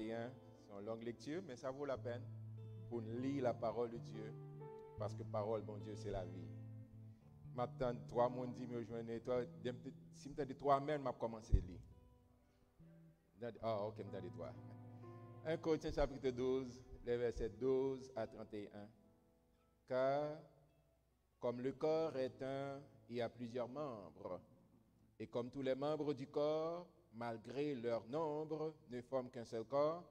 31. C'est une longue lecture, mais ça vaut la peine pour lire la parole de Dieu. Parce que parole, bon Dieu, c'est la vie. Maintenant, 3 mois dit, me rejoindre. Si je dis 3 semaines, je commence à lire. Ah, ok, je dis 3. 1 Corinthiens chapitre 12, les versets 12 à 31. Car, comme le corps est un, il y a plusieurs membres. Et comme tous les membres du corps, malgré leur nombre, ne forment qu'un seul corps,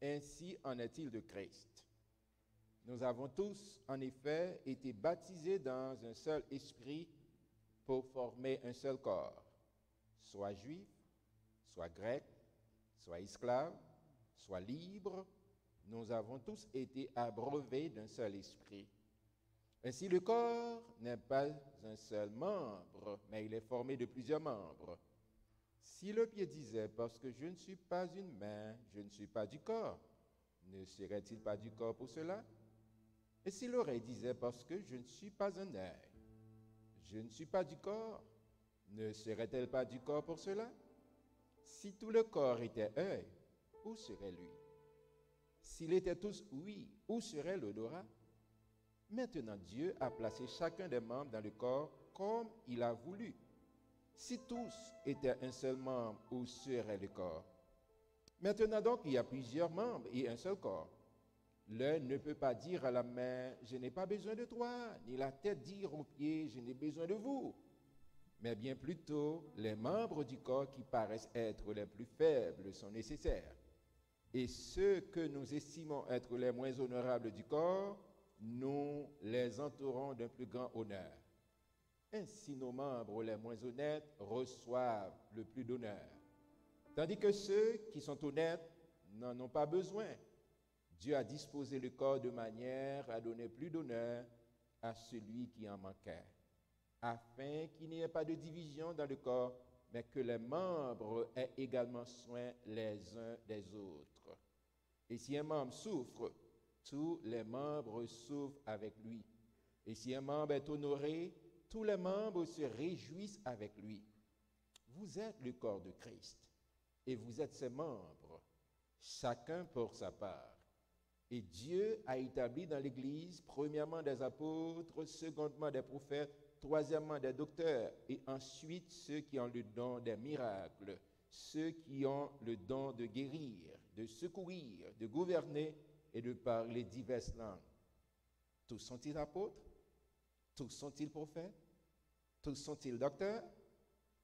ainsi en est-il de Christ. Nous avons tous, en effet, été baptisés dans un seul esprit pour former un seul corps, soit juif, soit grec, soit esclave, soit libre. Nous avons tous été abreuvés d'un seul esprit. Ainsi, le corps n'est pas un seul membre, mais il est formé de plusieurs membres. Si le pied disait, parce que je ne suis pas une main, je ne suis pas du corps, ne serait-il pas du corps pour cela? Et si l'oreille disait, parce que je ne suis pas un œil, je ne suis pas du corps, ne serait-elle pas du corps pour cela? Si tout le corps était œil, où serait lui? S'il était tous ouïe, où serait l'odorat? Maintenant, Dieu a placé chacun des membres dans le corps comme il a voulu. Si tous étaient un seul membre, où serait le corps? Maintenant donc, il y a plusieurs membres et un seul corps. L'un ne peut pas dire à la main, je n'ai pas besoin de toi, ni la tête dire aux pieds, je n'ai besoin de vous. Mais bien plutôt, les membres du corps qui paraissent être les plus faibles sont nécessaires. Et ceux que nous estimons être les moins honorables du corps, nous les entourons d'un plus grand honneur. Ainsi, nos membres les moins honnêtes reçoivent le plus d'honneur, tandis que ceux qui sont honnêtes n'en ont pas besoin. Dieu a disposé le corps de manière à donner plus d'honneur à celui qui en manquait, afin qu'il n'y ait pas de division dans le corps, mais que les membres aient également soin les uns des autres. Et si un membre souffre, tous les membres souffrent avec lui. Et si un membre est honoré, tous les membres se réjouissent avec lui. Vous êtes le corps de Christ, et vous êtes ses membres, chacun pour sa part. Et Dieu a établi dans l'Église, premièrement des apôtres, secondement des prophètes, troisièmement des docteurs, et ensuite ceux qui ont le don des miracles, ceux qui ont le don de guérir, de secourir, de gouverner et de parler diverses langues. Tous sont-ils apôtres? Tous sont-ils prophètes? Tous sont-ils docteurs?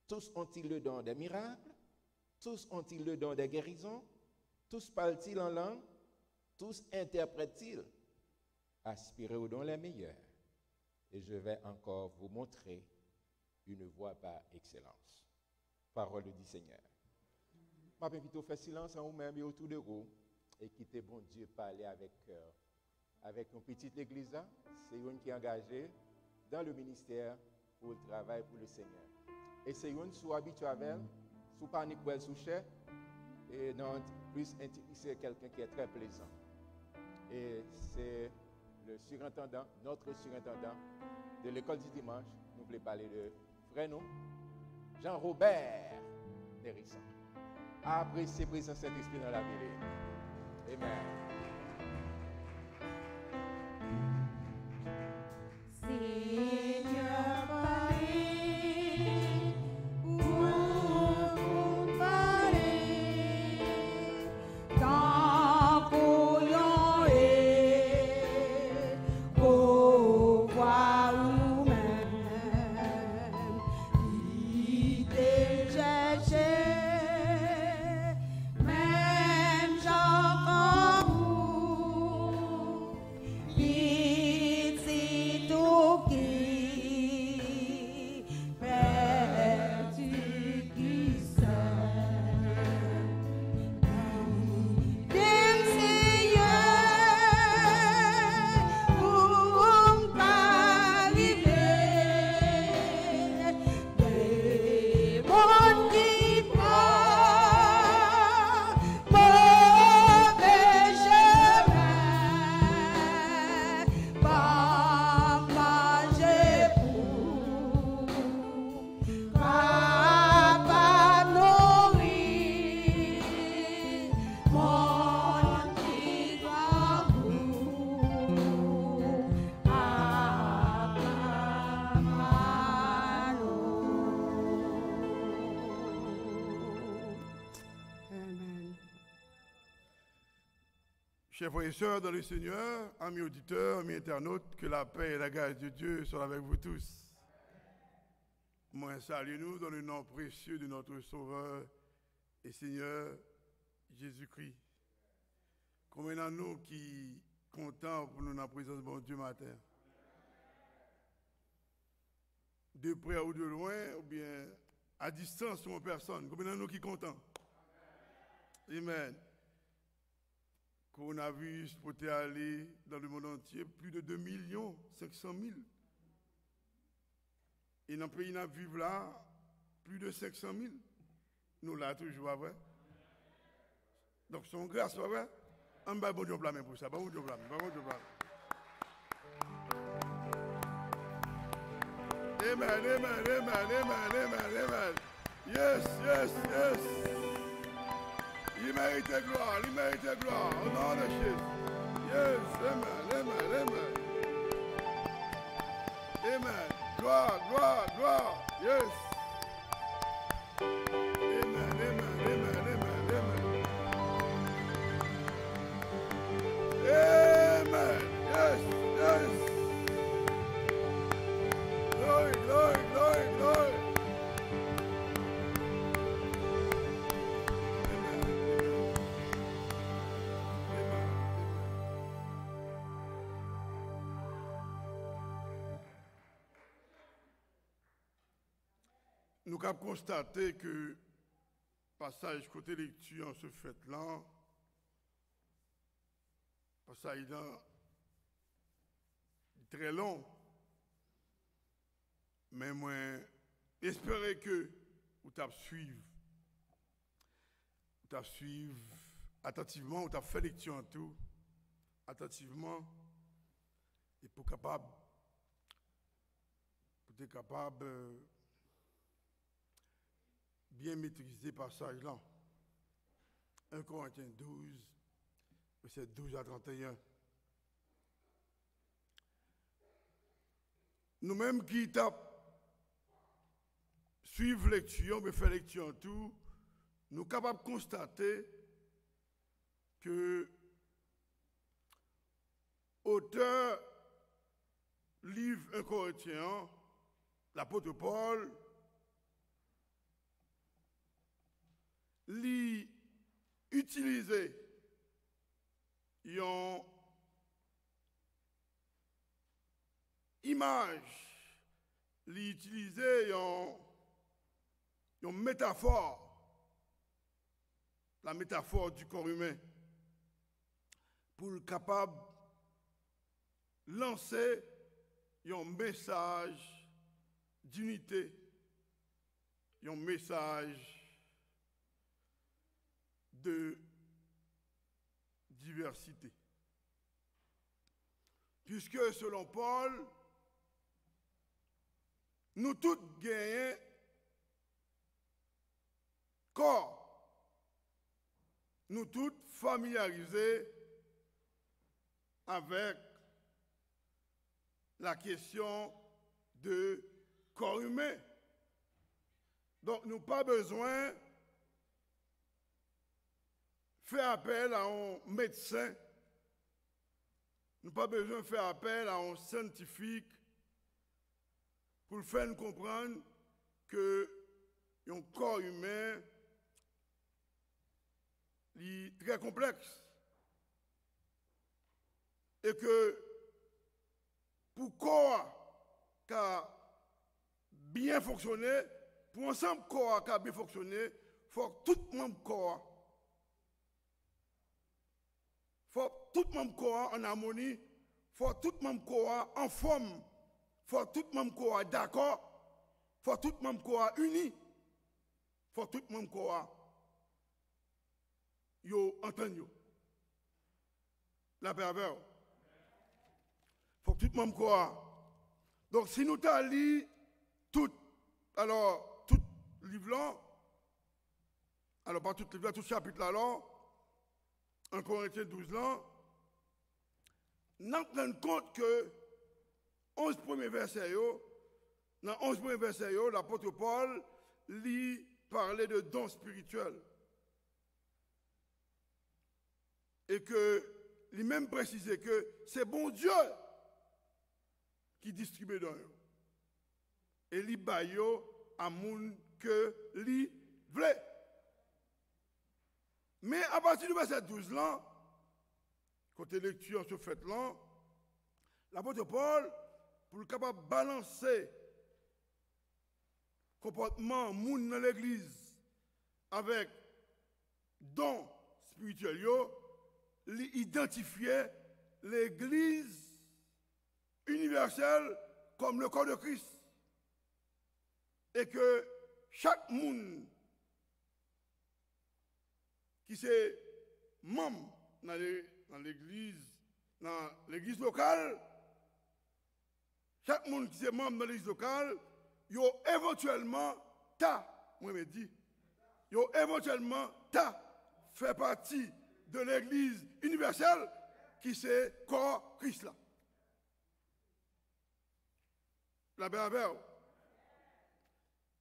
Tous ont-ils le don des miracles? Tous ont-ils le don des guérisons? Tous parlent-ils en langue? Tous interprètent-ils? Aspirez aux dons les meilleurs. Et je vais encore vous montrer une voie par excellence. Parole du Seigneur. Je vais inviter à faire silence en vous-même et autour de vous et quitter bon Dieu parler avec une petite église. C'est une qui est engagée dans le ministère pour le travail pour le Seigneur. Et c'est une sous habituée avec elle, sous panique ou elle sous cher, et non, plus c'est quelqu'un qui est très plaisant. Et c'est le surintendant, notre surintendant de l'école du dimanche. Nous voulons parler de frère nous, Jean-Robert Nérisson. Appréciez présent Saint-Esprit dans la vie. Amen. Qui Chers frères et sœurs dans le Seigneur, amis auditeurs, amis internautes, que la paix et la grâce de Dieu soient avec vous tous. Moi, saluez-nous dans le nom précieux de notre Sauveur et Seigneur Jésus-Christ. Combien d'entre nous qui contents pour nous dans la présence de bon Dieu matin? De près ou de loin, ou bien à distance ou en personne. Combien d'entre nous qui contents? Amen. Coronavirus peut aller dans le monde entier, plus de 2 500 000. Et dans le pays où nous vivons là, plus de 500 000. Nous là toujours, pas vrai? Donc, son grâce, pas vrai? On va bon Dieu blâmer pour ça, bon Dieu blâmer, bon Dieu blâmer. Amen, amen, amen, amen, amen, amen. Yes, yes, yes. Il mérite gloire, il mérite gloire. Au nom de Jésus. Yes, amen, amen, amen. Amen. Gloire, gloire, gloire. Yes. Amen, amen, amen, amen, amen. Amen. Yes, yes. Glory, glory, glory, glory. Nous avons constaté que passage côté lecture en ce fait-là, passage là, très long, mais moi, j'espérais que vous t'avez suivi attentivement, vous t'avez fait lecture en tout, attentivement, et pour être capable bien maîtriser passage là. 1 Corinthiens 12, verset 12 à 31. Nous-mêmes qui suivons lecture, mais fait lecture en tout, nous sommes capables de constater que auteur livre 1 Corinthiens, l'apôtre Paul, li utiliser une image, li utiliser une métaphore, la métaphore du corps humain, pour être capable de lancer un message d'unité, un message de diversité. Puisque selon Paul, nous tous gagnons corps, nous tous familiarisés avec la question de corps humain. Donc, nous n'avons pas besoin de faire appel à un médecin, nous n'avons pas besoin de faire appel à un scientifique pour faire nous comprendre que un corps humain est très complexe et que pour corps qui a bien fonctionné, pour ensemble corps qui a bien fonctionné, il faut que tout le monde corps faut tout le monde corps en harmonie, faut tout le monde corps en forme, faut tout le monde corps d'accord, faut tout le monde corps uni, faut tout le monde corps yo entendre la pervers. Faut tout le monde corps. Donc si nous t'as lu tout livre là, alors pas tout livre là, tout chapitre là alors en Corinthiens 12 ans, nous rendons compte que 11 premiers versets, dans 11 premiers versets, l'apôtre Paul lui parlait de dons spirituels. Et que lui-même précisait que c'est bon Dieu qui distribue dons. Et lui baille à moun que lui voulait. Mais à partir du verset 12 là, côté lecture sur fait là, l'apôtre Paul, pour le capable de balancer le comportement moun dans l'église avec dons spirituels, il identifiait l'église universelle comme le corps de Christ. Et que chaque monde qui est membre dans l'église locale, chaque monde qui est membre dans l'église locale, il y a éventuellement fait partie de l'église universelle qui c'est corps Christ là. La belle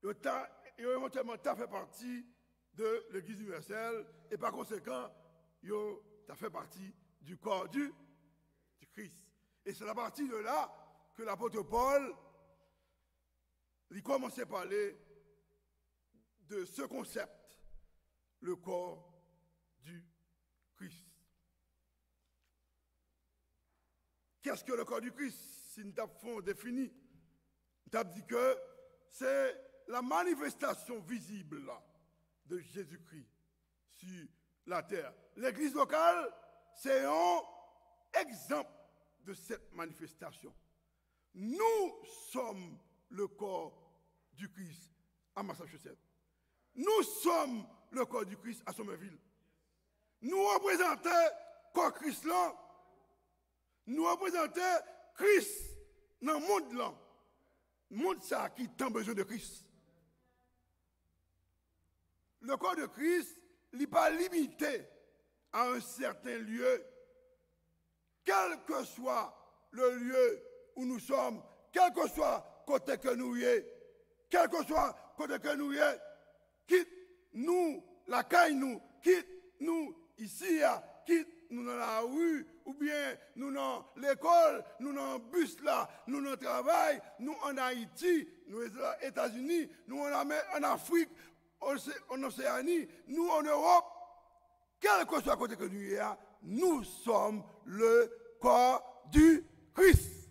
il a éventuellement fait partie de l'église universelle et par conséquent, il a fait partie du corps du Christ. Et c'est à partir de là que l'apôtre Paul il commence à parler de ce concept, le corps du Christ. Qu'est-ce que le corps du Christ? Si nous avons défini, nous avons dit que c'est la manifestation visible de Jésus-Christ sur la terre. L'église locale, c'est un exemple de cette manifestation. Nous sommes le corps du Christ à Massachusetts. Nous sommes le corps du Christ à Somerville. Nous représentons corps Christ là. Nous représentons Christ dans le monde là. Le monde ça qui a besoin de Christ. Le corps de Christ n'est pas limité à un certain lieu, quel que soit le lieu où nous sommes, quel que soit côté que nous y est, quel que soit côté que nous y est, quitte nous, la caille nous, quitte nous ici, quitte nous dans la rue, ou bien nous dans l'école, nous dans le bus là, nous dans le travail, nous en Haïti, nous aux États-Unis, nous en Afrique, en Océanie, nous en Europe, quel que soit le côté que nous y est, nous sommes le corps du Christ.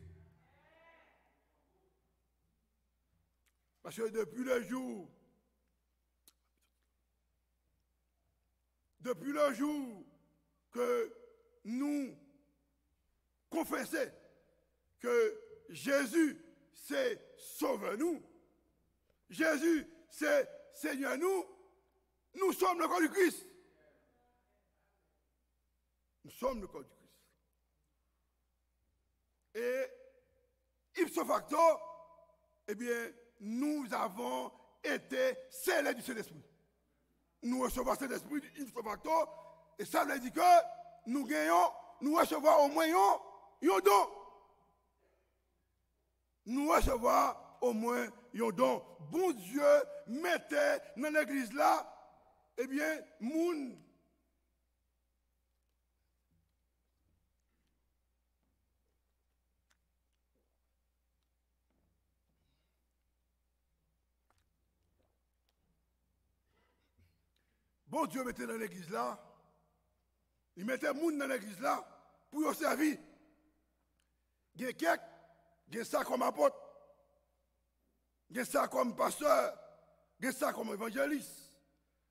Parce que depuis le jour que nous confessons que Jésus c'est sauveur nous, Jésus c'est Seigneur nous, nous sommes le corps du Christ. Nous sommes le corps du Christ. Et ipso facto, eh bien, nous avons été scellés du Saint-Esprit. Nous recevons cet esprit ipso facto, et ça veut dire que nous gagnons, nous recevons au moins un don. Nous recevons au moins un don. Bon Dieu mettait dans l'église là, eh bien, moun. Bon Dieu mettait dans l'église là, il mettait moun dans l'église là pour y servir. Il y a quelqu'un, il y a ça comme apôtre, il y a ça comme pasteur, il y a ça comme évangéliste,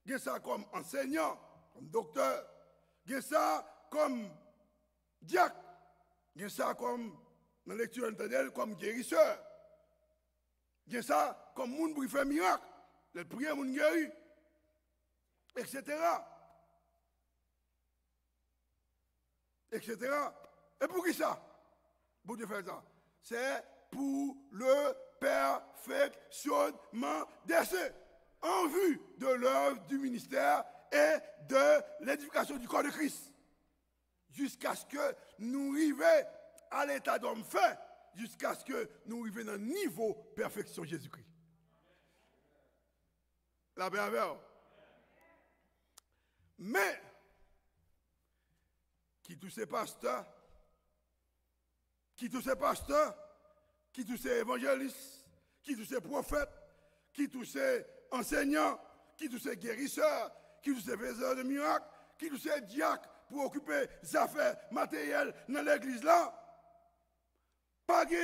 il y a ça comme enseignant, comme docteur, il y a ça comme diacre, il y a ça comme dans la lecture interne comme guérisseur, il y a ça comme moun pour faire miracle, le prier moun guéri, etc. Etc. Et pour qui ça? Pour Dieu faire ça? C'est pour le perfectionnement des saints, en vue de l'œuvre du ministère et de l'édification du corps de Christ. jusqu'à ce que nous arrivions à l'état d'homme fait, jusqu'à ce que nous arrivions à un niveau perfection Jésus-Christ. La paix avec vous. Mais, qui tous ces pasteurs, qui tous ces évangélistes, qui tous ces prophètes, qui tous ces enseignants, qui tous ces guérisseurs, qui tous ces faiseurs de miracles, qui tous ces diacres pour occuper des affaires matérielles dans l'église là, pas ni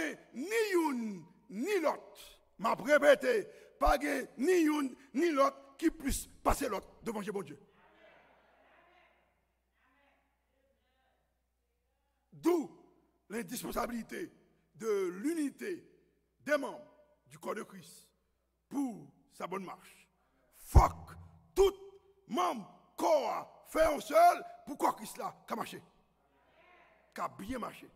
une ni l'autre, m'a répété, pas ni une ni l'autre qui puisse passer l'autre devant bon Dieu. D'où l'indispensabilité de l'unité des membres du corps de Christ pour sa bonne marche. Faut que tout membre corps fait un seul pour que Christ là, qu'a marché, qu'a bien marché.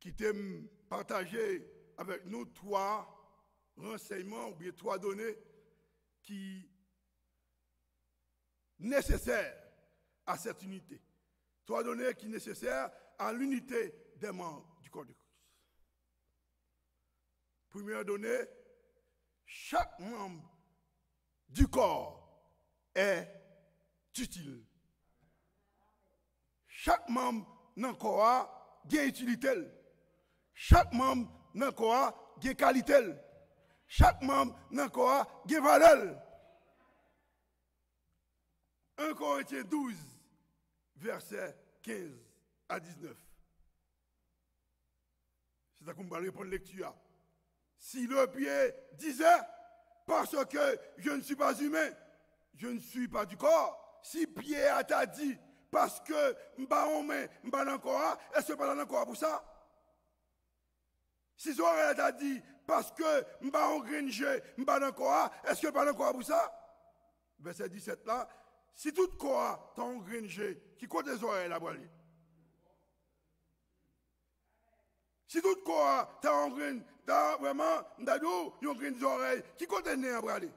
Qui t'aime partager avec nous trois renseignements ou bien trois données qui nécessaires à cette unité. Trois données qui nécessaires à l'unité des membres du corps de Christ. Première donnée, chaque membre du corps est utile. Chaque membre dans le corps a une utilité. Chaque membre dans le corps a une qualité. Chaque membre dans le corps a une valeur. 1 Corinthiens 12, versets 15 à 19. C'est ça qu'on va répondre lecture. Si le pied disait, parce que je ne suis pas humain, je ne suis pas du corps, si pied a t'a dit, parce que m'ba en main, m'ba dans le corps, est-ce que pas dans le corps pour ça? Si oreille t'a dit, parce que m'ba en gringe, m'ba dans le corps, est-ce que pas dans le corps pour ça? Verset 17 là, si tout corps t'a en gringe, qui compte les oreilles là, brali? Si tout corps t'a en gringe, t'as vraiment, d'adou, yon gringe les oreilles, qui compte les nez, brali?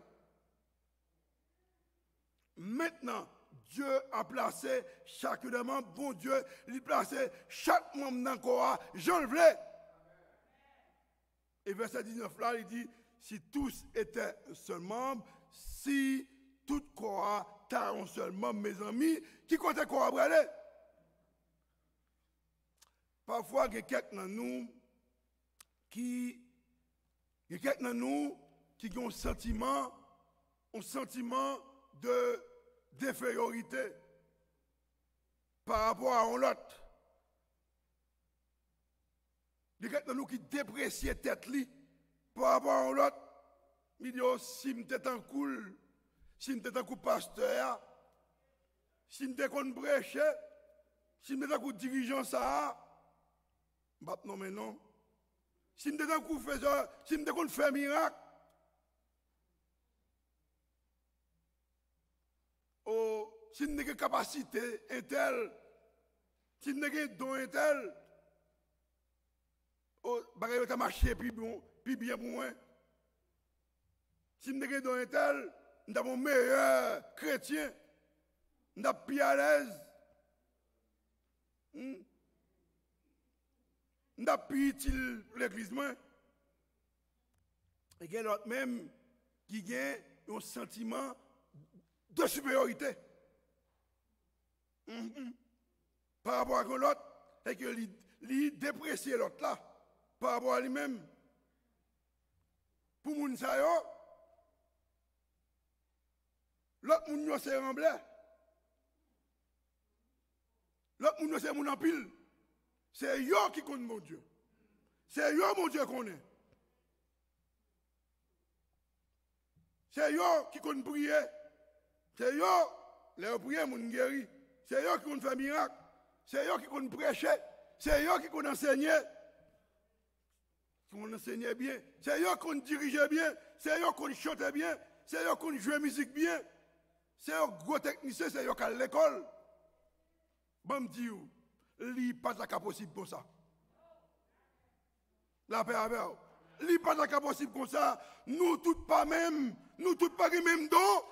Maintenant, Dieu a placé chaque membre, bon Dieu, il a placé chaque membre dans le corps, j'en voulais. Et verset 19 là, il dit, si tous étaient un seul membre, si tout corps t'as un seul membre, mes amis, qui compte corps à brûler? Parfois, il y a quelques dans nous qui ont un sentiment d'infériorité par rapport à l'autre. Il y a quelqu'un de nous qui déprécie tête par rapport à l'autre. Il dit, oh, si je suis un cool, si je suis un pasteur, si je suis un prêcher, si je suis un dirigeant, ça, non, mais non. Si je suis un faiseur, si je suis un fait miracle, oh, si je n'ai pas de capacité, si je n'ai pas de don, oh, bagay va marcher puis bien pour moi. Si je n'ai pas de don, nous avons meilleur chrétien, nous sommes plus à l'aise. Nous sommes plus utile pour l'église. Et il y a l'autre même qui a un sentiment de supériorité. Par rapport à l'autre, et que il déprécie l'autre là, par rapport à lui-même. Pour moun sa yo, l'autre moun yo c'est remblai. L'autre moun yo c'est moun en pile. C'est yo qui connaît mon Dieu. C'est yo mon Dieu qu'on est. C'est yo qui connaît prier. C'est yo, les prières moun guéri. C'est yo qui connaît faire miracle. C'est yo qui connaît prêcher. C'est yo qui connaît enseigner. Qui connaît enseigner bien. C'est yo qui connaît diriger bien. C'est yo qui connaît chanter bien. C'est yo qui connaît jouer musique bien. C'est yo gros technicien, c'est yo qui à l'école. Bon me dit li pas la possible pour ça. La paix avec vous. Li pas de possible comme ça. Nous tous pas même, nous tous pas les mêmes dons.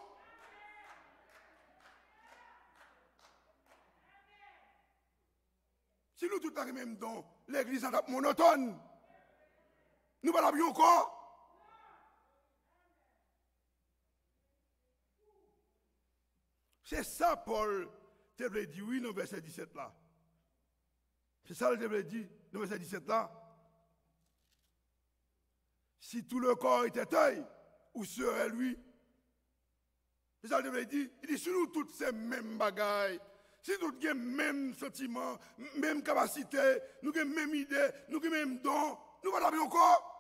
Si nous tous pas les mêmes dons, l'église est monotone. Nous pas la bien encore. C'est ça Paul te veut dire oui dans le verset 17 là. C'est ça qu'il te veut dire dans le verset 17 là. Si tout le corps était œil, où serait lui? C'est ça qu'il te veut dire. Il dit si nous tous ces mêmes bagailles, si nous avons les mêmes sentiments, même capacité, nous avons les mêmes idées, nous avons les mêmes dons, nous ne l'avons pas encore.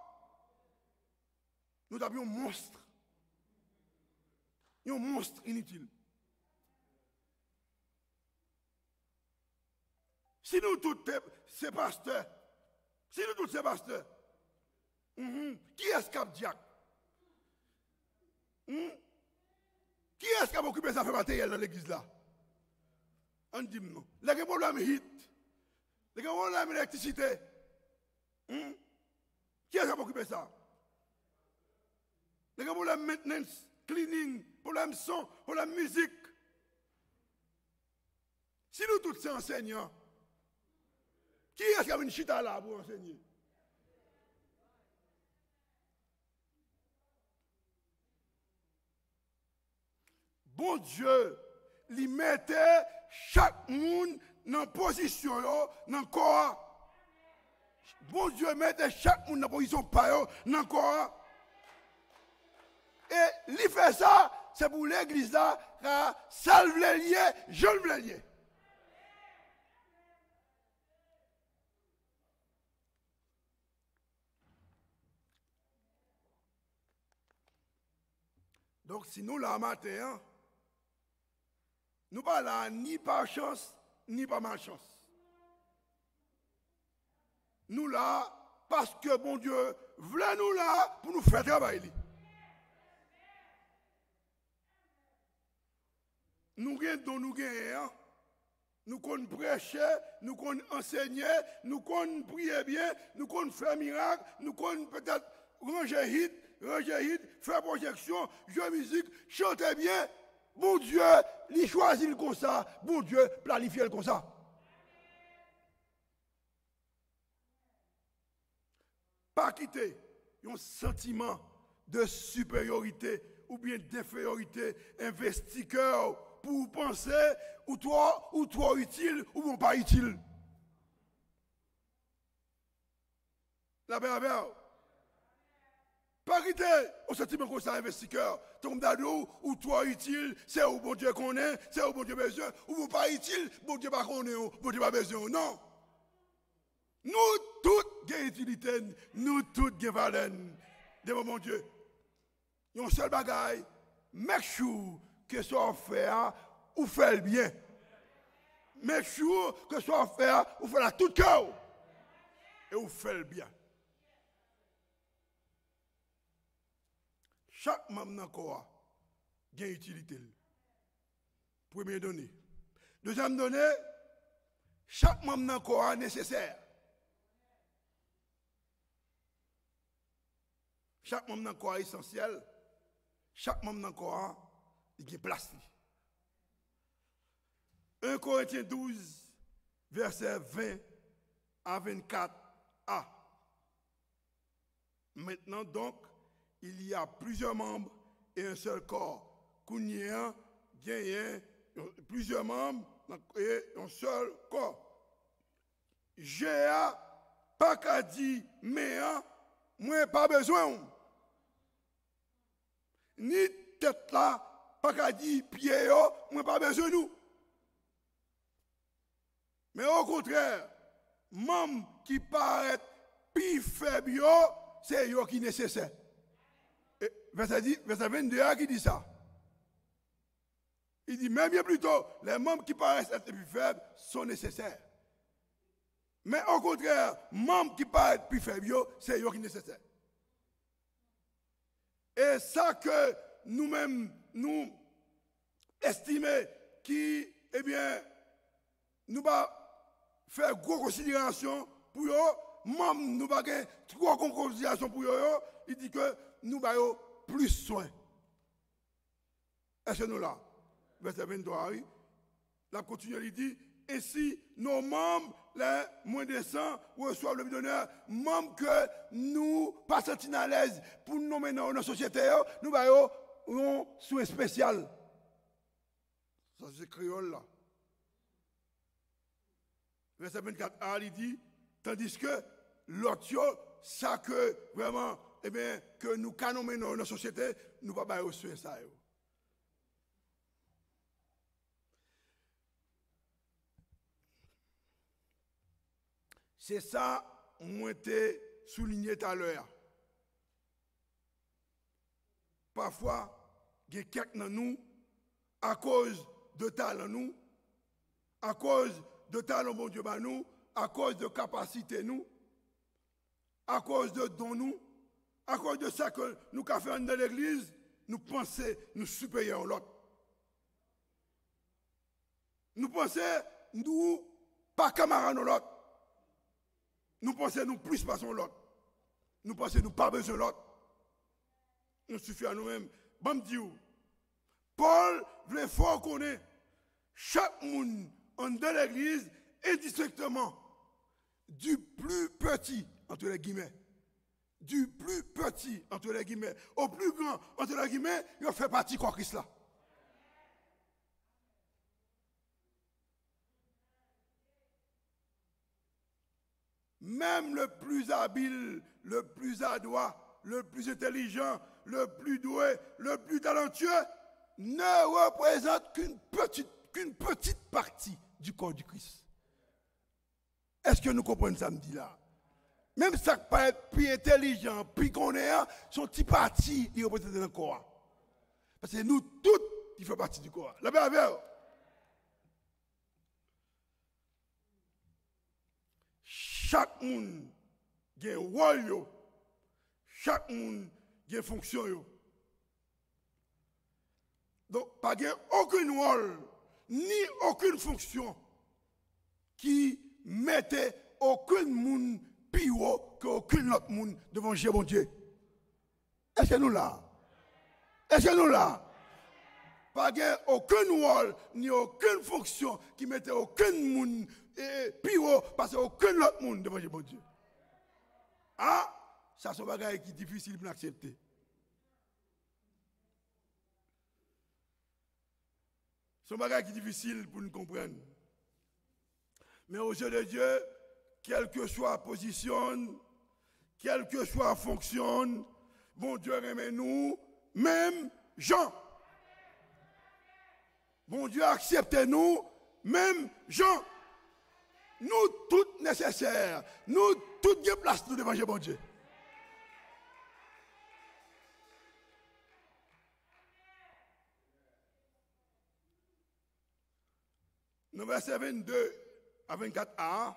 Nous avons un monstre. Un monstre inutile. Si nous tous ces pasteurs, qui est-ce qui a diacre? Qui est-ce qui a occupé sa fait matériel dans l'église là? On dit non. Les problèmes hit, les problèmes d'électricité. Qui est-ce qui a occupé ça? Les problèmes maintenance, cleaning, problèmes son, problèmes musique. Si nous tous ces enseignants, qui est-ce qui a une chita là pour enseigner? Bon Dieu, il mettait chaque monde dans position, dans le corps. Bon Dieu mettait chaque monde dans position dans le corps. Et il fait ça, c'est pour l'église là, car ça le lier, je le lier. Donc, si nous la matin, nous pas là ni par chance, ni par malchance. Nous là, parce que bon Dieu voulait nous là pour nous faire travailler. Nous gagnons, nous connaissons prêcher, nous connaissons enseigner, nous connaissons prier bien, nous connaissons faire miracle, nous connaissons peut-être ranger hit, faire projection, jouer musique, chanter bien. Bon Dieu, il choisit comme ça. Bon Dieu, planifie comme ça. Pas quitter un sentiment de supériorité ou bien d'infériorité, investisseur pour penser ou toi utile ou bon pas utile. La paix. Pas quitter au sentiment comme ça, investisseur. Ton d'ado, ou toi utile, c'est où bon Dieu connaît, c'est où bon Dieu besoin, ou pas utile, bon Dieu pas connaît, bon Dieu pas besoin. Non. Nous toutes avons utilité, nous toutes avons valeur devant mon Dieu. Un seul bagaille, make sure que ce soit fait ou fait le bien. Make sure que ce soit fait ou fait la tout cœur. Et ou fait le bien. Chaque membre dans le corps a une utilité. Première donnée. Deuxième donnée, chaque membre dans le corps est nécessaire. Chaque membre dans le corps est essentiel. Chaque membre dans le corps il a place. 1 Corinthiens 12, verset 20 à 24a. Maintenant donc, il y a plusieurs membres et un seul corps. Kounia gagne plusieurs membres et un seul corps. J'ai pas qu'à dire, mais moi pas besoin. Ni tête là, pas qu'à dire pied, moi pas besoin nous. Mais au contraire, membres qui paraissent plus faibles, c'est eux qui sont nécessaires. Verset 22 qui dit ça. Il dit même bien plutôt, les membres qui paraissent être plus faibles sont nécessaires. Mais au contraire, membres qui paraissent plus faibles, c'est eux qui sont nécessaires. Et ça que nous-mêmes, nous estimons qui, eh bien, nous va faire gros considération pour eux, membres nous pas trois considérations pour eux, il dit que nous avons plus soin. Est-ce que nous là? Verset 23, oui. La continue, il dit, ainsi nos membres, les moins décents, reçoivent le d'honneur, membres que nous pas sentis à l'aise pour nous nommer dans notre société, nous avons un soin spécial. Ça c'est créole là. Verset 24a, il dit, tandis que l'autre, ça que vraiment, eh bien, que nous canons dans notre société, nous ne pouvons pas soin ça. C'est ça, moi, été souligné tout à l'heure. Parfois, il y a quelques dans nous, à cause de talent nous, à cause de talent bon Dieu bah nous, à cause de capacité nous, à cause de dons nous, à cause de ça que nous avons fait dans l'église, nous pensons nous supérieurs l'autre. Nous pensons nous pas camarades de l'autre. Nous pensons nous plus passons l'autre. Nous pensons nous pas besoin de l'autre. Nous suffit à nous-mêmes. Bon Dieu, Paul voulait fort connaître chaque monde en de l'église indistinctement du plus petit entre les guillemets, du plus petit entre les guillemets au plus grand entre les guillemets, il fait partie de Christ là. Même le plus habile, le plus adroit, le plus intelligent, le plus doué, le plus talentueux ne représente qu'une petite partie du corps du Christ. Est-ce que nous comprenons samedi là? Même ça qui peut être plus intelligent, plus qu'on est, son petit parti, il représente le corps. Parce que nous tous, il fait partie du corps. La paix. Chaque monde a un rôle, chaque monde a une fonction. Donc, pas aucun rôle, ni aucune fonction qui mettait aucun monde plus haut qu'aucun autre monde devant Dieu, mon Dieu. Est-ce que nous là? Est-ce que nous là? Pas aucun rôle, ni aucune fonction qui mettait aucun monde plus haut parce qu'aucun autre monde devant Dieu, mon Dieu. Ah, ça c'est un bagage qui est difficile pour accepter. C'est un bagage qui est difficile pour nous comprendre. Mais aux yeux de Dieu, quelle que soit la position, quelle que soit la fonction, bon Dieu aime nous, même Jean. Bon Dieu accepte nous, même Jean. Nous tous nécessaires, nous tous bien place nous devant bon Dieu. Dans verset 22 à 24a,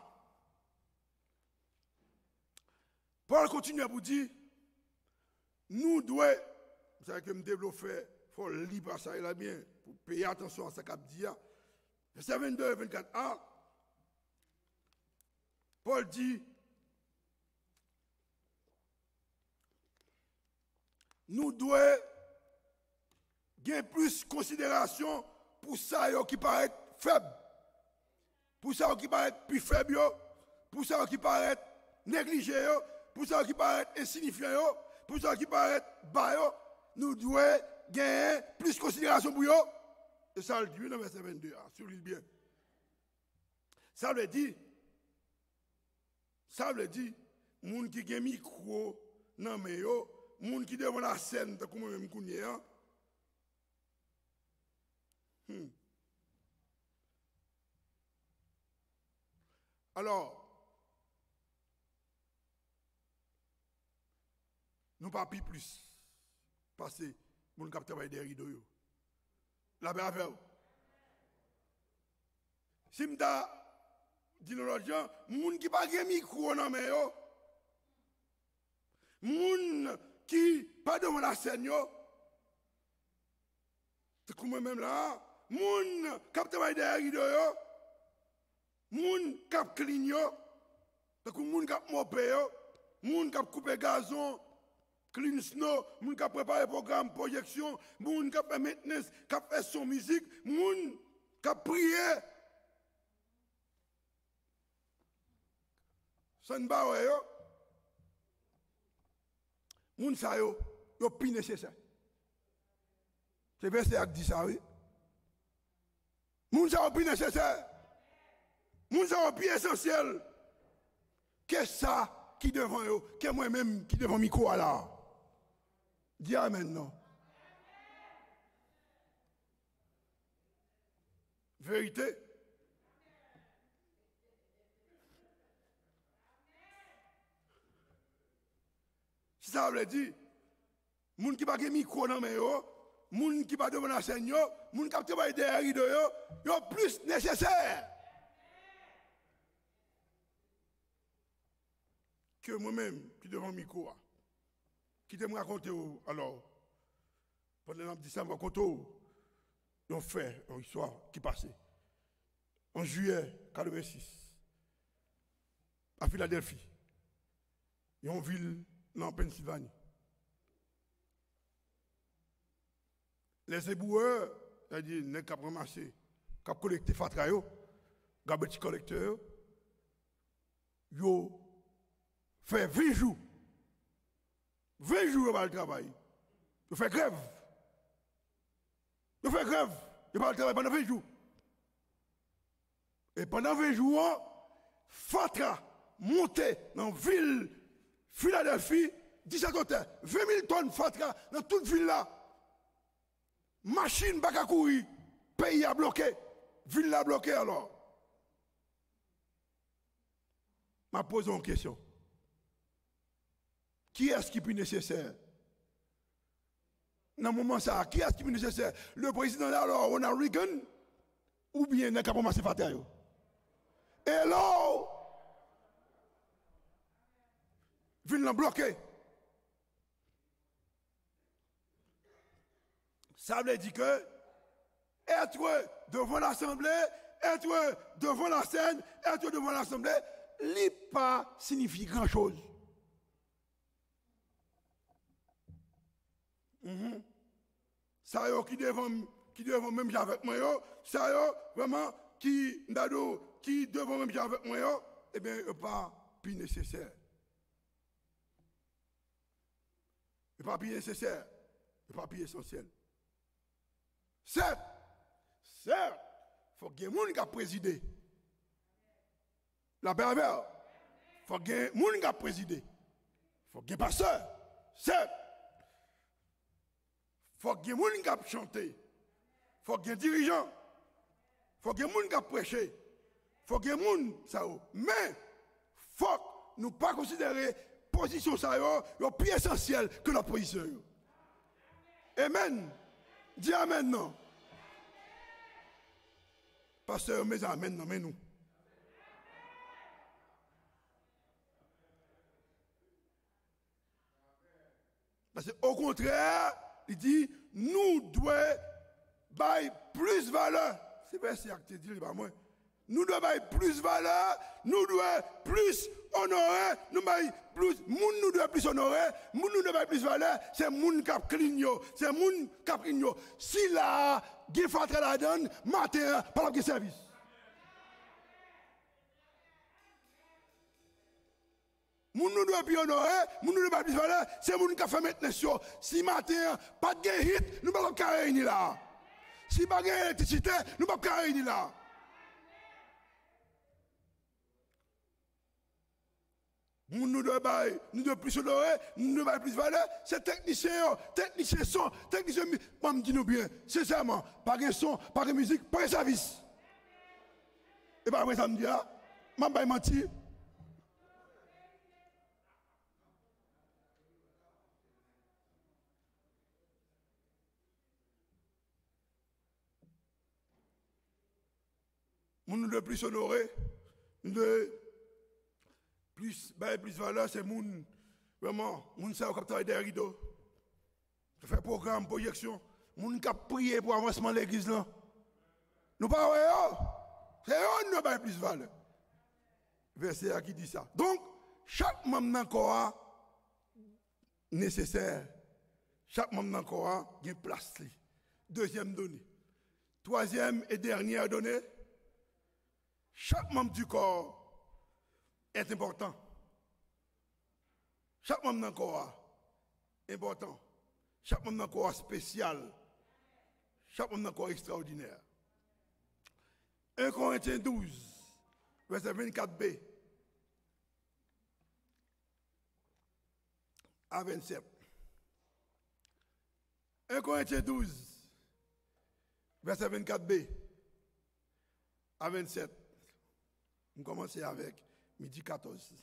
Paul continue à vous dire, nous devons, vous savez que me développer, il faut lire ça là bien, pour payer attention à ce qu'il dit. Verset 22 et 24a, Paul dit, nous devons gagner plus de considération pour ça qui paraît faible, pour ça qui paraît plus faible, pour ça qui paraît négligé, pour ça qui paraît insignifiant, pour ça qui paraît bas, nous devons gagner plus de considération pour eux. Et ça le dit dans le verset 22, sur l'île bien. Ça veut dire, moun qui gen micro nan men yo, moun qui devant la scène comme même kounye hein. Alors nous pas plus parce que moun k'ap travail des rideaux yo. La paix avec. Si m'ta dit l'autre gens, moun qui pas gen micro nan men yo, moun qui pas devant la scène yo, c'est comme même là, moun k'ap travail derrière rideau yo, moun k'ap clean yo, Donc, les gens qui ont mopé, les gens qui ont coupé gazon, clean snow, les gens qui ont préparé programme, projection, les gens qui ont fait maintenance, qui ont fait son musique, les gens qui ont prié. Ça ne va pas, les gens qui ont plus nécessaire. C'est verset qui dit ça, oui. Les gens qui ont plus nécessaire. Les gens qui ont plus essentiel. Qu'est-ce ça qui devant eux, que moi-même qui devant micro là? Dis amen non. Vérité. Si ça veut dire, les gens qui n'ont pas micro dans les mains, les gens qui n'ont pas devant la scène, les gens qui ont travaillé derrière les rideaux, ils sont plus nécessaires que moi-même qui devant le micro, qui te me raconter alors, pendant que je dis ça, je raconte un fait, une histoire qui passait en juillet 86 à Philadelphie, une ville en Pennsylvanie. Les éboueurs, c'est-à-dire les qui ont ramassé, qui ont collecté fatra, qui ont petit collecteur, ils ont fait 20 jours. 20 jours, ils vont le travail. Ils font grève. Ils font grève. Ils vont le travail pendant 20 jours. Et pendant 20 jours, fatra monté dans la ville Philadelphie, 17 hôtels, 20 000 tonnes fatra dans toute ville là. Machine baka courir, pays a bloqué, ville a bloqué alors. Je pose une question. Qui est-ce qui est plus nécessaire? Dans le moment ça, qui est-ce qui est plus nécessaire? Le président alors, Ronald Reagan, ou bien le capot massé fatale? Et là, ville bloqué. Ça veut dire que être devant l'Assemblée, être devant la scène, être devant l'Assemblée, n'est pas signifie grand-chose. Ça y est, qui devant même avec moi, ça y est, vraiment, qui devant même avec moi, eh bien, pas plus nécessaire. Pas plus nécessaire, pas plus essentiel. Certes, il faut que les gens qui président la pervers. Il faut que les gens qui président. Il faut que les pasteurs. Certes, il faut que les gens qui chantent. Il faut que les dirigeants. Il faut que les gens qui prêchent. Il faut que les gens. Mais il faut que nous ne pas considérer la position plus essentielle que la position. Amen. Dis amen non. Pasteur, mais amen non, mais nous. Parce qu'au contraire, il dit, nous devons bailler plus valeur. C'est pas ça que tu dis, pas moi. Nous devons bailler plus valeur, nous devons plus honorer, nous devons plus, nous devons plus honorer, nous devons plus valeur, c'est moun qui cligno, c'est moun qui cligno. Si la Gifatra la donne, matin, par le service. Moun nous doit plus honorer, moun nous doit plus valeur, c'est moun qui fait maintenant. Si matin, pas de hit, nous ne pouvons pas réunir là. Si pas d'électricité, nous ne pouvons pas réunir là. Nous devons plus honorer, nous devons plus valeur. C'est technicien son, technicien, moi me dis nous bien, sincèrement, pas de son, pas de musique, pas de service. Et pas après ça me dit, je ne vais pas mentir. Nous devons plus honorer, nous devons plus valeur, c'est moun, vraiment, moun sa qui travaille derrière rideau. Fait programme, projection, moun qui a prié pour avancement de l'église là. Nous pas c'est eux nous avons plus valeur. verset qui dit ça. Donc, chaque membre dans le corps nécessaire, chaque membre dans le corps a une place. Deuxième donnée. Troisième et dernière donnée, chaque membre du corps est important. Chaque membre dans le corps est important. Chaque membre dans le corps est spécial. Chaque membre dans le corps est extraordinaire. 1 Corinthiens 12, verset 24b à 27. 1 Corinthiens 12, verset 24b à 27. On commence avec midi 14.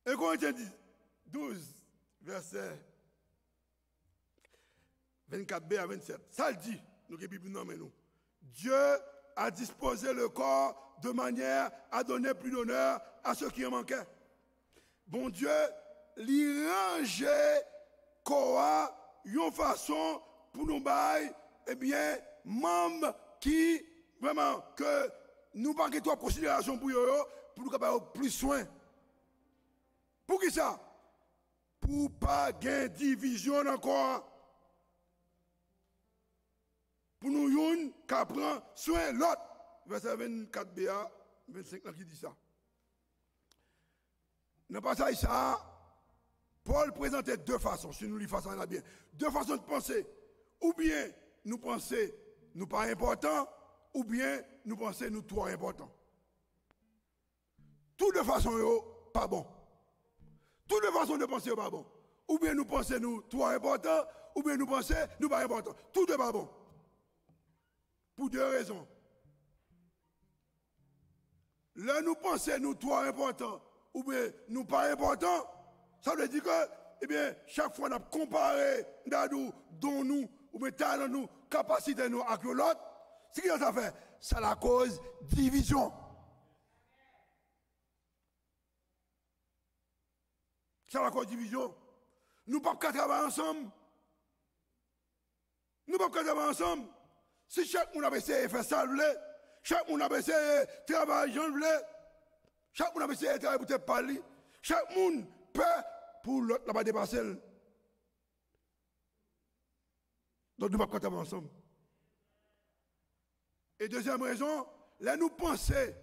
1 Corinthiens 12, verset 24b à 27. Ça le dit, nous qui Bible non mais nous. Dieu a disposé le corps de manière à donner plus d'honneur à ceux qui en manquaient. Bon Dieu, lui ranger corps une façon pour nous bailler, eh bien, membres qui, vraiment, que nous pas trop considération pour eux, pour nous avoir plus soin. Pour qui ça? Pour pas gagner division encore. Pour nous, une qui prend soin l'autre. Verset 24b, 25 là qui dit ça. Dans le passage ça, Paul présentait deux façons, si nous lui faisons bien. Deux façons de penser. Ou bien nous pensons nous pas importants, ou bien nous pensons nous trop importants. Toutes deux façons, pas bon. Toutes deux façons de penser, pas bon. Ou bien nous pensons nous trop importants, ou bien nous pensons nous pas importants. Tout deux pas bon. Pour deux raisons. Là, nous pensons nous trop importants, ou bien nous pas importants. Ça veut dire que, eh bien, chaque fois, on a comparé dont nous, ou bien talent nous, capacité nous avec l'autre. C'est ce que ça fait. Ça la cause division. Ça la cause division. Nous ne pouvons pas travailler ensemble. Nous ne pouvons pas travailler ensemble. Si chaque monde a essayé de faire ça, chaque monde a essayé de travailler, chaque monde a essayé de travailler pour te parler, chaque monde peur pour l'autre là-bas dépasser. Donc nous ne pouvons pas travailler ensemble. Et deuxième raison, là nous pensons,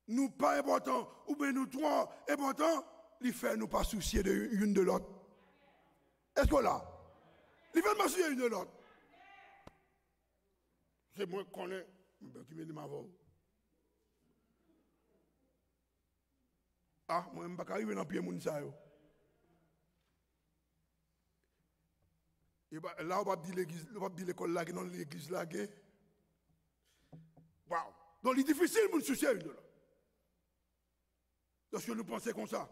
nous pas importants, ou bien nous trop importants, il fait nous pas soucier de l'une de l'autre. Est-ce que là? Il fait nous soucier l'une de l'autre. C'est moi qui connais, qui vient de ma voix. Ah, moi je ne peux pas arriver dans le pied de ça. Là, on va dire l'école là, non l'église là. Waouh! Donc, il est difficile de nous soucier de l'autre. Parce que nous pensons comme ça.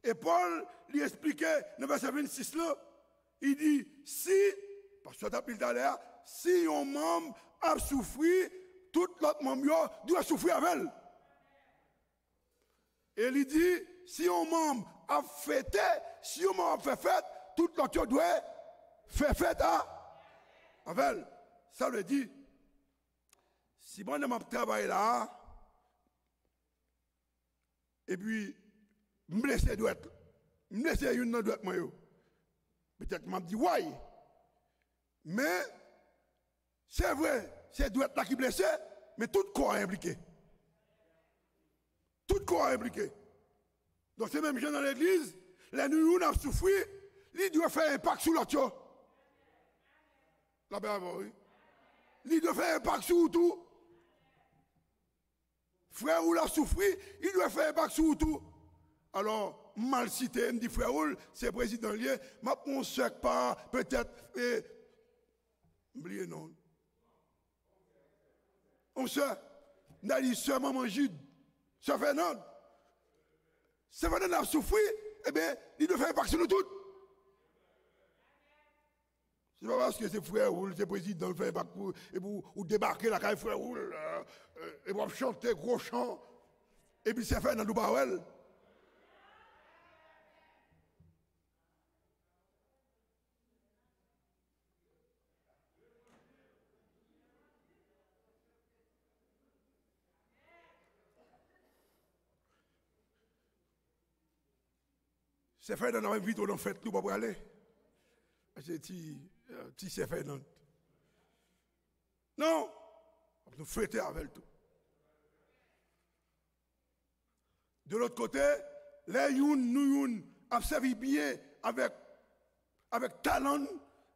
Et Paul lui expliquait, dans le verset 26 là, il dit, si, parce que tu as dit tout à l'heure, si un membre a souffert, tout l'autre membre doit souffrir avec elle. Et il dit, si un membre a fêté, si un membre a fait fête, tout l'autre doit faire fête avec elle. Ça veut dire, si bon de travail là, et puis, me blessé doit être, me blessé une doit être moi. Peut-être m'a dit ouais. Mais c'est vrai, c'est doit être là qui blessé, mais tout corps est impliqué. Tout corps est impliqué. Donc c'est même gens dans l'église, les nous on a souffert, il doit faire un impact sur l'autre. Là-bas, oui. Il doit faire un impact sur tout. Frère ou l'a souffert, il doit faire un impact sur tout. Alors, mal cité, me dit frère Oul, c'est président lié, mais on ne sait pas, peut-être, oubliez non. On sait, on a dit sœur maman Jude, sœur Fernande. Sœur Fernande a souffert, eh bien, il doit faire un impact sur nous tous. Ce n'est pas parce que c'est frère Oul, c'est président, il fait un impact pour débarquer la caille frère Oul, et pour chanter gros chant, et puis c'est Fernande Bawel. C'est fait dans la vie, on en fait tout pour aller. C'est petit c'est fait non. Non, nous fêter avec tout. De l'autre côté, les nous observent bien avec talent,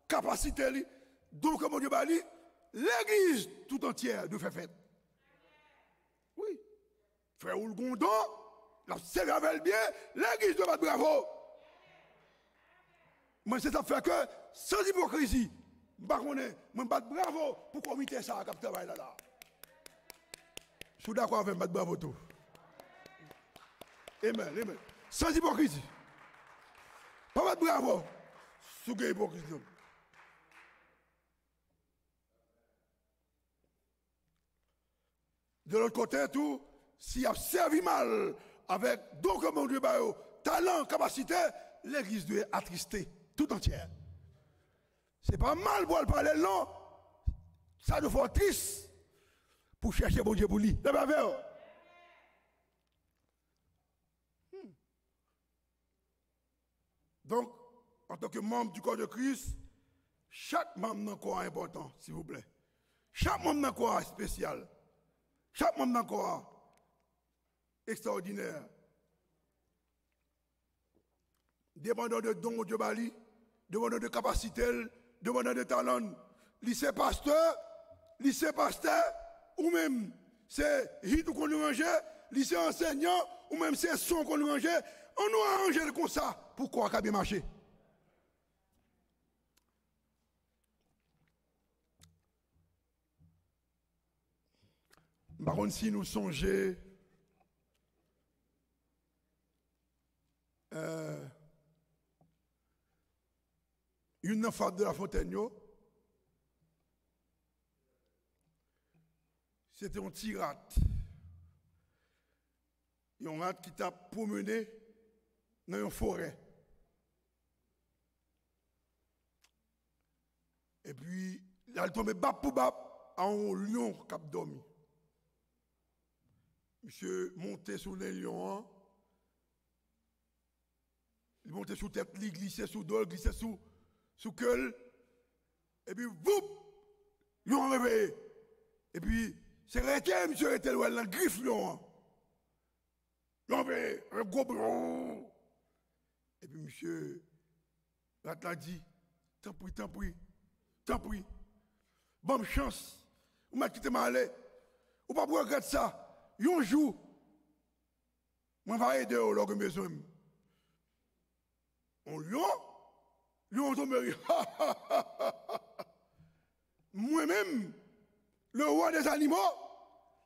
capacité, donc comme Dieu dit, l'église tout entière de faire fête. Oui. Frère Oulgondon, la serve avec bien, l'église doit battre bravo. Mais c'est ça fait que, sans hypocrisie, je ne battre bravo pour le comité ça qui travaille là. Je suis d'accord avec battre bravo tout. Amen, amen. Sans hypocrisie. Pas battre bravo. Sous hypocrisie. De l'autre côté, tout, s'il a servi mal avec donc mon Dieu, talent, capacité, l'église doit être attristée tout entière. C'est pas mal pour le parler, non. Ça nous fait triste pour chercher mon Dieu pour lui. C'est pas vrai. Donc, en tant que membre du corps de Christ, chaque membre d'un corps est important, s'il vous plaît. Chaque membre d'un corps est spécial. Chaque membre d'un corps est extraordinaire. Dépendant de dons Dieu Bali, dépendant de capacité, dépendant de talent, lycée pasteur, ou même c'est hit qu'on nous range, lycée enseignant, ou même c'est son qu'on nous range, on nous arrange comme ça. Pourquoi ça a bien marché? Par contre, si nous songeons une enfant de la Fontaine, c'était un petit rat. Un rat qui t'a promené dans une forêt. Et puis, il a tombé bap pour bap à un lion qui a dormi. Monsieur montait sur les lions, il montait sous tête, il glissait sous dos, il glissait sous queue, et puis, boum, lion réveillé. Et puis, c'est resté, monsieur était loin, la griffe lion. Lion réveillé, un gros bron. Et puis, monsieur, l'a dit, tant pis. Bonne chance. Vous m'avez quitté ma allée. Vous ne pouvez pas regretter ça. Un jour, je vais aider au log maison. On lion tombe. Moi-même, le roi des animaux,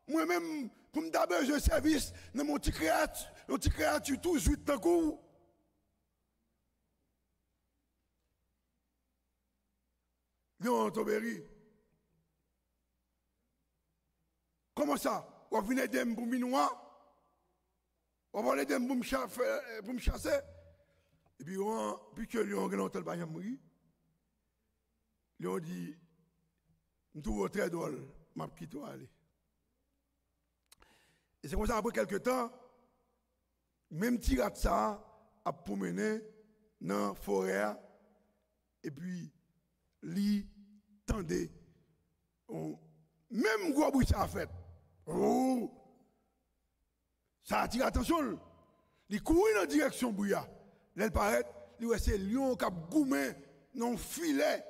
moi-même, pour me donner besoin de service, dans mon petit créature, tout de suite, d'un coup. Lion tombe. Comment ça? On vient d'aimer pour minois, on va aller d'aimer pour me chasser. Et puis, puis que Lion a tel bain mourir, Lion dit, je trouve très drôle, je quitte aller. Et c'est comme ça, après quelques temps, même petit rat ça a promené dans la forêt, et puis, lui tendait, même gros bruit ça a fait. Oh! Ça attire l'attention. Il court dans la direction bouilla. Là, il paraît, c'est lion qui a goumé dans un filet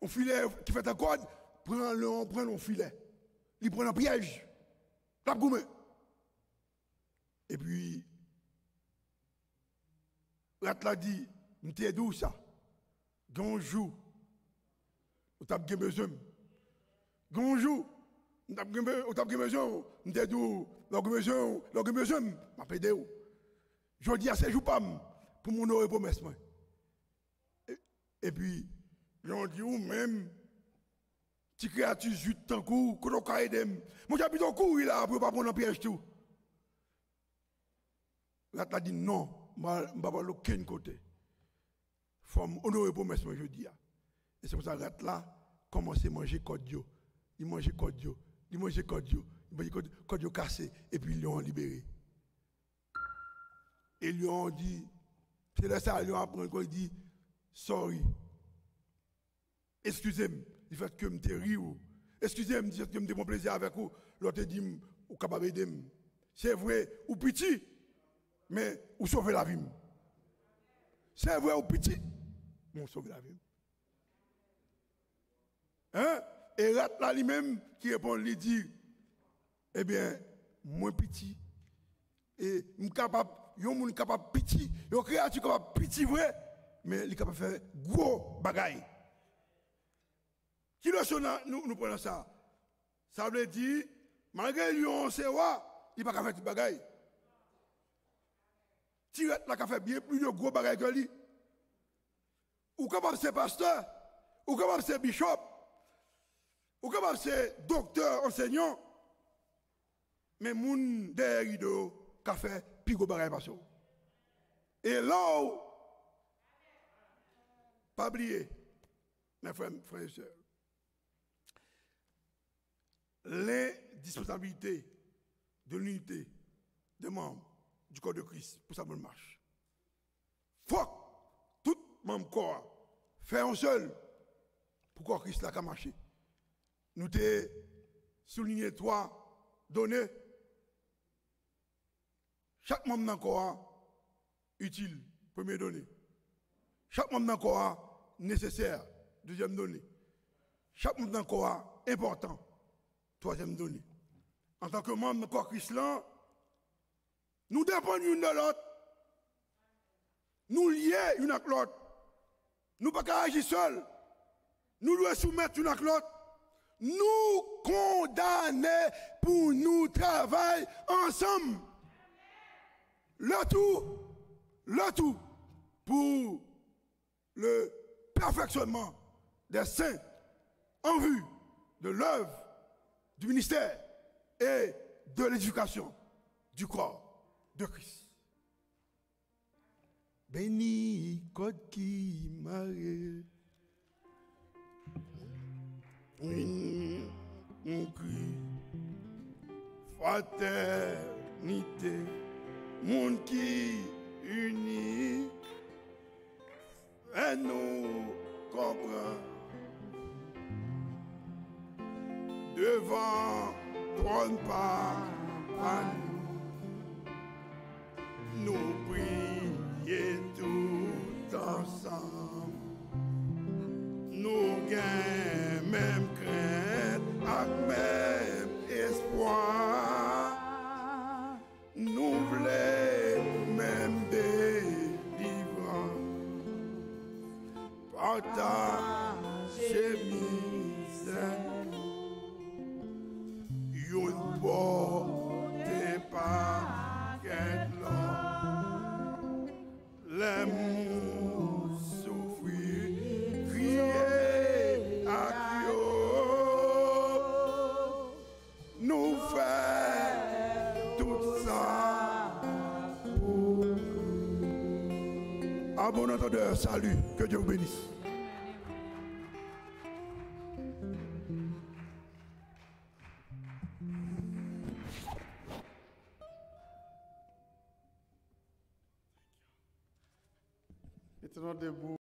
qui fait un code, prend le filet. Il prend un piège. Il a goumé. Et puis, l'autre l'a dit, m'était d'où ça? Gonjou. Vous avez besoin. Gonjou. Vous avez besoin. M'était d'où? L'organisation, m'a pédé. Je dis à ces jours pas pour mon oreille promesse. Et puis, j'en dis ou même, petit créature, 8 ans, qu'on a aidé. Moi, j'habite au cou, il a pour pas prendre un piège tout. Là, tu as dit non, je ne vais pas aller aucun côté. Faut honorer promesse, je dis. Et c'est pour ça que là, commence à manger cordio. Il mange cordio. Il mange cordio. Il mange cordio cassé. Et puis, ils l'ont libéré. Et ils lui ont dit, C'est là ça, il apprend quand il dit sorry. Excusez-moi du fait que je me ri ou. Excusez-moi du fait que je me prends plaisir avec vous. L'autre dit, ou capable d'aider. C'est vrai, ou petit, mais ou sauver la vie. C'est vrai, ou petit, mais ou sauver la vie. Hein? Et là, lui-même qui répond, lui dit, eh bien, moins petit. Et je suis capable, je suis capable petit, je suis créature capable petit vrai, mais il est capable de faire gros bagaille. Qui le nous prenons ça? Ça veut dire, malgré lui, c'est roi, il ne peut pas faire des bagailles. Tirette là qui fait bien plus de gros bagailles que lui. Ou capable c'est pasteur, ou capable c'est bishop, ou capable c'est docteur, enseignant. Mais moun derrière rideau qui fait plus gros bagailles parce que. Et là où, pas oublier, mes frères et sœurs, l'indispensabilité de l'unité des membres du corps de Christ pour sa bonne marche. Faut que tout membre corps fait un seul pour que Christ là marcher. Nous t'ai souligné trois données. Chaque membre dans le corps utile, première donnée. Chaque membre dans le corps nécessaire, deuxième donnée. Chaque membre dans le corps important, troisième donnée. En tant que membre du corps Christ là, nous dépendons l'une de l'autre. Nous liés l'une avec l'autre. Nous ne pouvons pas agir seuls. Nous devons soumettre l'une avec l'autre. Nous condamner pour nous travailler ensemble. Le tout pour le perfectionnement des saints en vue de l'œuvre du ministère et de l'éducation du corps de Christ. Béni, code qui m'arrête. On crie fraternité, monde qui unit, et nous comprend devant trône par nous prier tout ensemble. Nous gagnons même crainte, avec même espoir. Nous voulons même délivrance. Partager misère. Une porte par l'homme. L'amour souffrir, crier à Dieu. Nous faire tout ça pour à bon entendeur, salut, que Dieu vous bénisse. Maintenant debout.